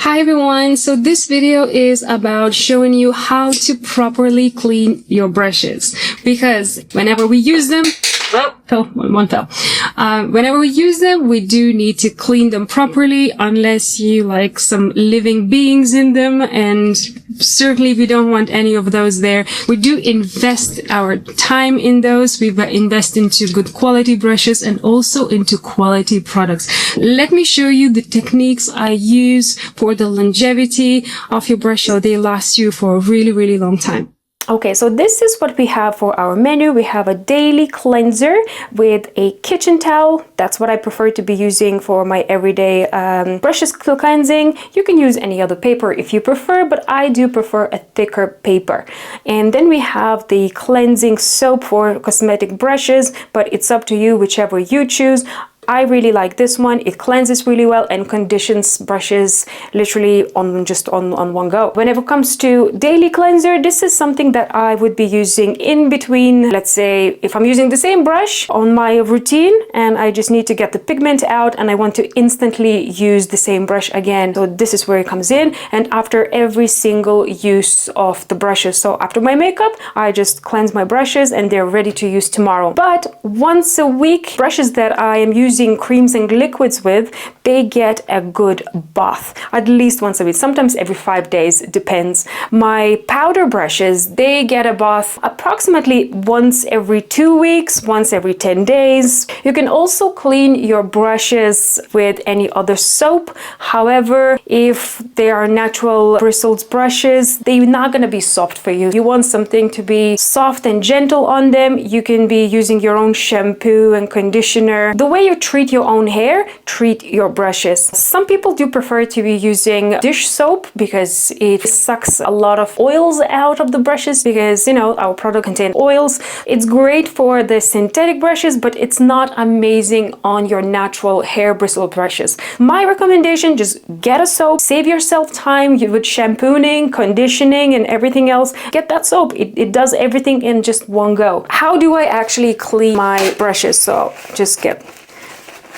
Hi everyone, so this video is about showing you how to properly clean your brushes, because whenever we use them, whenever we use them, we do need to clean them properly, unless you like some living beings in them, and certainly we don't want any of those there. We do invest our time in those. We invest into good quality brushes and also into quality products. Let me show you the techniques I use for the longevity of your brush so they last you for a really, really long time. Okay, so this is what we have for our menu. We have a daily cleanser with a kitchen towel. That's what I prefer to be using for my everyday brushes cleansing. You can use any other paper if you prefer, but I do prefer a thicker paper. And then we have the cleansing soap for cosmetic brushes, but it's up to you, whichever you choose. I really like this one. It cleanses really well and conditions brushes literally on one go. Whenever it comes to daily cleanser, this is something that I would be using in between. Let's say if I'm using the same brush on my routine and I just need to get the pigment out and I want to instantly use the same brush again. So this is where it comes in, and after every single use of the brushes. So after my makeup, I just cleanse my brushes and they're ready to use tomorrow. But once a week, brushes that I am using creams and liquids with, they get a good bath at least once a week, sometimes every 5 days, depends. My powder brushes, they get a bath approximately once every 2 weeks, once every 10 days. You can also clean your brushes with any other soap. However, if they are natural bristles brushes, they're not going to be soft for you. You want something to be soft and gentle on them. You can be using your own shampoo and conditioner. The way you treat your own hair, treat your brushes. Some people do prefer to be using dish soap because it sucks a lot of oils out of the brushes, because you know our product contains oils. It's great for the synthetic brushes, but it's not amazing on your natural hair bristle brushes. My recommendation, just get a soap, save yourself time with shampooing, conditioning and everything else. Get that soap. It does everything in just one go. How do I actually clean my brushes? So just get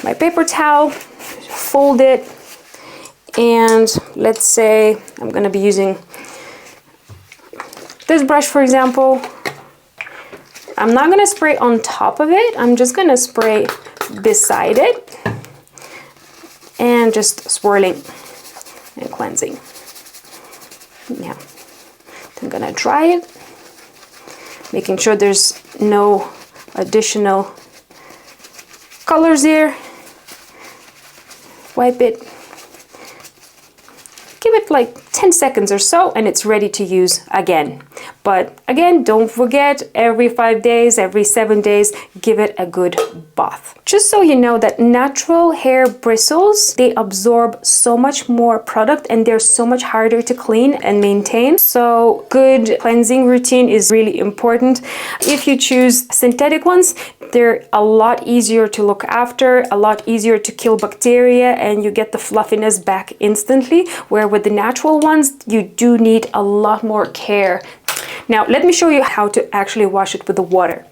my paper towel, fold it, and let's say I'm going to be using this brush, for example. I'm not going to spray on top of it. I'm just going to spray beside it and just swirling and cleansing. Yeah, I'm going to dry it, making sure there's no additional colors here. Wipe it, give it like 10 seconds or so, and it's ready to use again. But again, don't forget, every 5 days, every 7 days, give it a good bath. Just so you know that natural hair bristles, they absorb so much more product and they're so much harder to clean and maintain. So good cleansing routine is really important. If you choose synthetic ones, they're a lot easier to look after, a lot easier to kill bacteria, and you get the fluffiness back instantly, where with the natural ones, you do need a lot more care. Now, let me show you how to actually wash it with the water.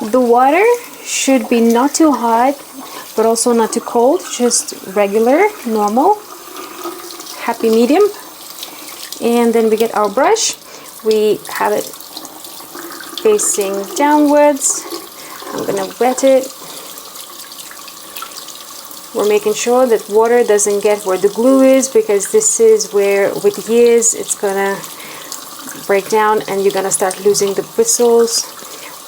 The water should be not too hot, but also not too cold, just regular, normal, happy medium. And then we get our brush. We have it facing downwards. I'm gonna wet it. We're making sure that water doesn't get where the glue is, because this is where with years it's gonna break down and you're gonna start losing the bristles.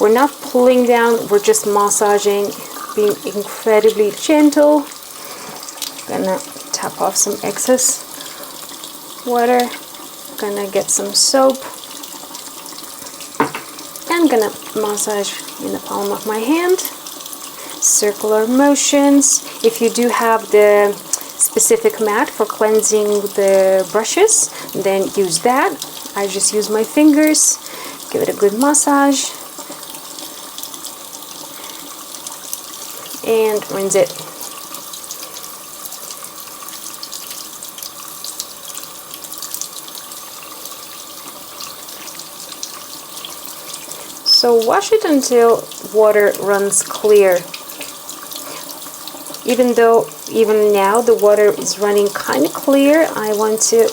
We're not pulling down, we're just massaging, being incredibly gentle. Gonna tap off some excess water. Gonna get some soap. I'm gonna massage in the palm of my hand. Circular motions. If you do have the specific mat for cleansing the brushes, then use that. I just use my fingers, give it a good massage, and rinse it. So wash it until water runs clear. even though even now the water is running kind of clear, I want to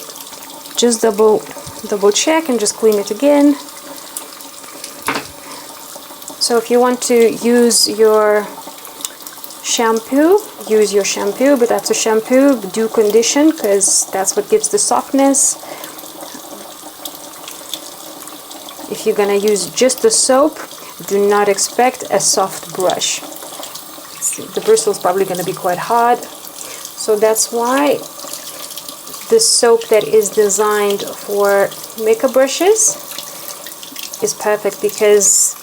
just double check and just clean it again. So if you want to use your shampoo, use your shampoo, but that's a shampoo, do condition, because that's what gives the softness. If you're gonna use just the soap, do not expect a soft brush. The bristle's probably gonna be quite hard. So that's why the soap that is designed for makeup brushes is perfect, because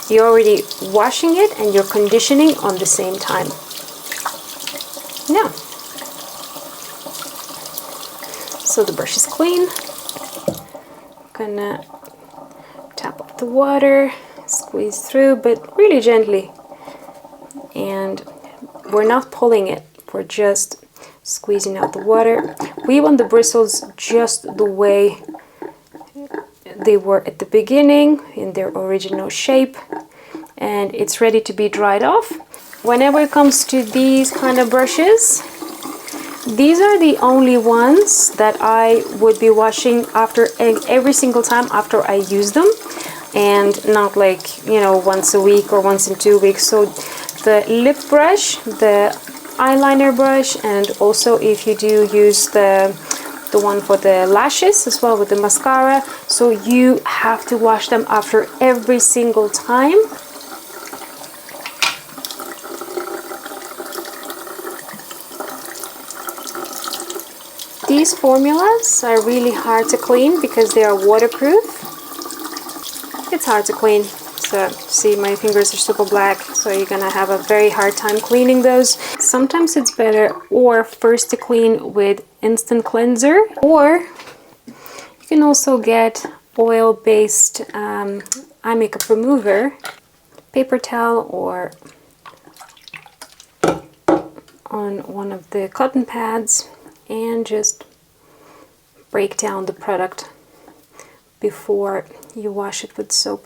you're already washing it and you're conditioning on the same time. Now, so the brush is clean. Gonna tap up the water, squeeze through, but really gently. And we're not pulling it, we're just squeezing out the water. We want the bristles just the way they were at the beginning, in their original shape, and it's ready to be dried off. Whenever it comes to these kind of brushes, these are the only ones that I would be washing after every single time after I use them, and not like, you know, once a week or once in 2 weeks. So the lip brush, the eyeliner brush, and also if you do use the one for the lashes as well with the mascara, so you have to wash them after every single time. These formulas are really hard to clean because they are waterproof. It's hard to clean. So see, my fingers are super black, so you're gonna have a very hard time cleaning those. Sometimes it's better or first to clean with instant cleanser, or you can also get oil-based eye makeup remover, paper towel, or on one of the cotton pads, and just break down the product before you wash it with soap.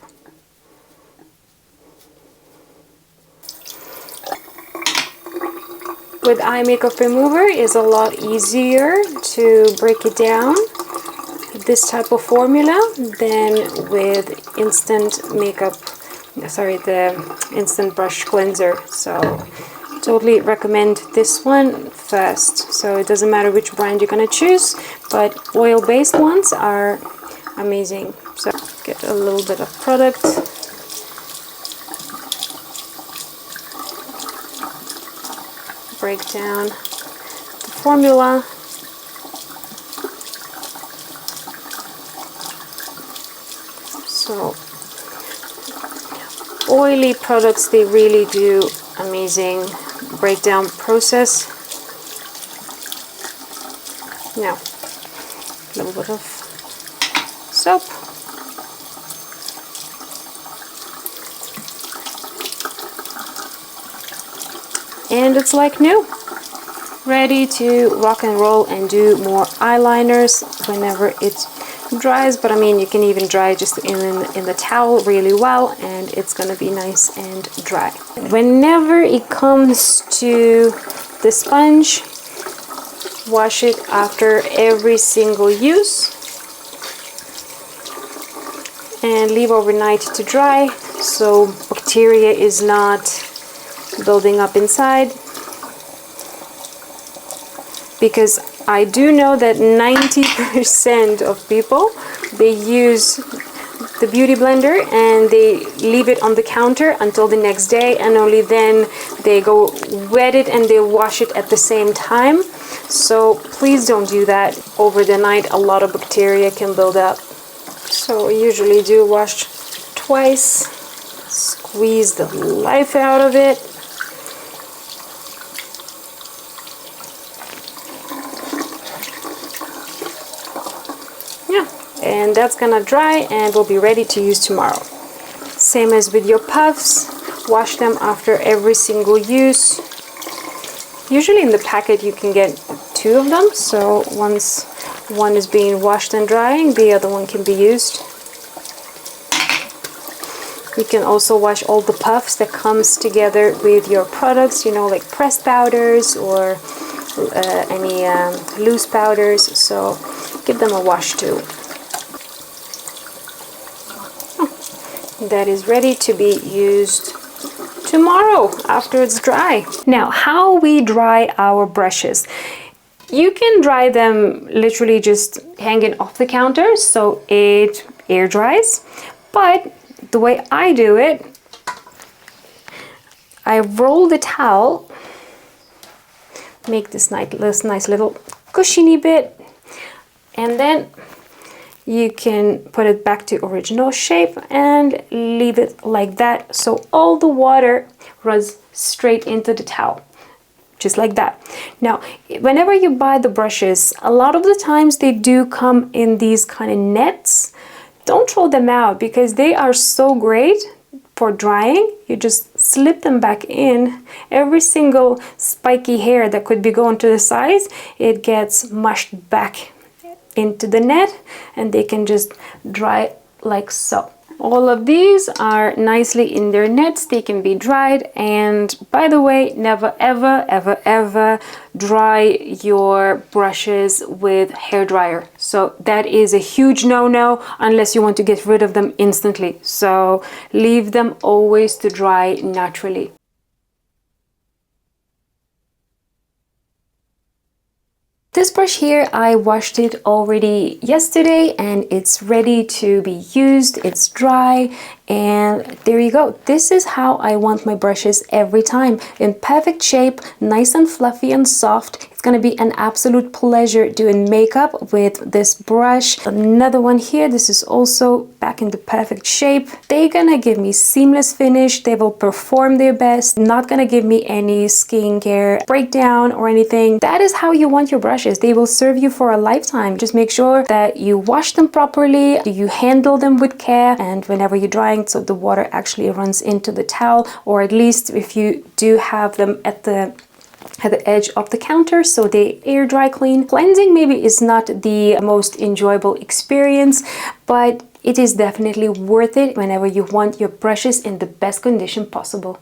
With eye makeup remover is a lot easier to break it down, this type of formula, than with the instant brush cleanser. So totally recommend this one first. So it doesn't matter which brand you're gonna choose, but oil-based ones are amazing. So get a little bit of product. Break down the formula. So oily products, they really do amazing breakdown process. Now, a little bit of soap. And it's like new, ready to rock and roll and do more eyeliners whenever it dries. But I mean, you can even dry just in the towel really well, and it's gonna be nice and dry. Whenever it comes to the sponge, wash it after every single use and leave overnight to dry, so bacteria is not building up inside. Because I do know that 90% of people, they use the beauty blender and they leave it on the counter until the next day, and only then they go wet it and they wash it at the same time. So please don't do that over the night. A lot of bacteria can build up. So I usually do wash twice, squeeze the life out of it. And that's gonna dry and will be ready to use tomorrow. Same as with your puffs, wash them after every single use. Usually in the packet you can get 2 of them, so once one is being washed and drying, the other one can be used. You can also wash all the puffs that comes together with your products, you know, like pressed powders or any loose powders. So give them a wash too. That is ready to be used tomorrow after it's dry. Now, how we dry our brushes. You can dry them literally just hanging off the counter so it air dries. But the way I do it, I roll the towel, make this nice little cushiony bit, and then you can put it back to original shape and leave it like that so all the water runs straight into the towel. Just like that. Now, whenever you buy the brushes, a lot of the times they do come in these kind of nets. Don't throw them out because they are so great for drying. You just slip them back in. Every single spiky hair that could be going to the sides, it gets mushed back into the net and they can just dry like so. All of these are nicely in their nets. They can be dried. And by the way, never ever ever ever dry your brushes with hair dryer. So that is a huge no-no unless you want to get rid of them instantly. So leave them always to dry naturally. This brush here, I washed it already yesterday and it's ready to be used. It's dry and there you go. This is how I want my brushes every time. In perfect shape, nice and fluffy and soft. It's gonna be an absolute pleasure doing makeup with this brush. Another one here, this is also back in the perfect shape. They're gonna give me seamless finish. They will perform their best. Not gonna give me any skincare breakdown or anything. That is how you want your brushes. They will serve you for a lifetime. Just make sure that you wash them properly, you handle them with care, and whenever you're drying, so the water actually runs into the towel, or at least if you do have them at the edge of the counter so they air dry clean. Cleansing maybe is not the most enjoyable experience, but it is definitely worth it whenever you want your brushes in the best condition possible.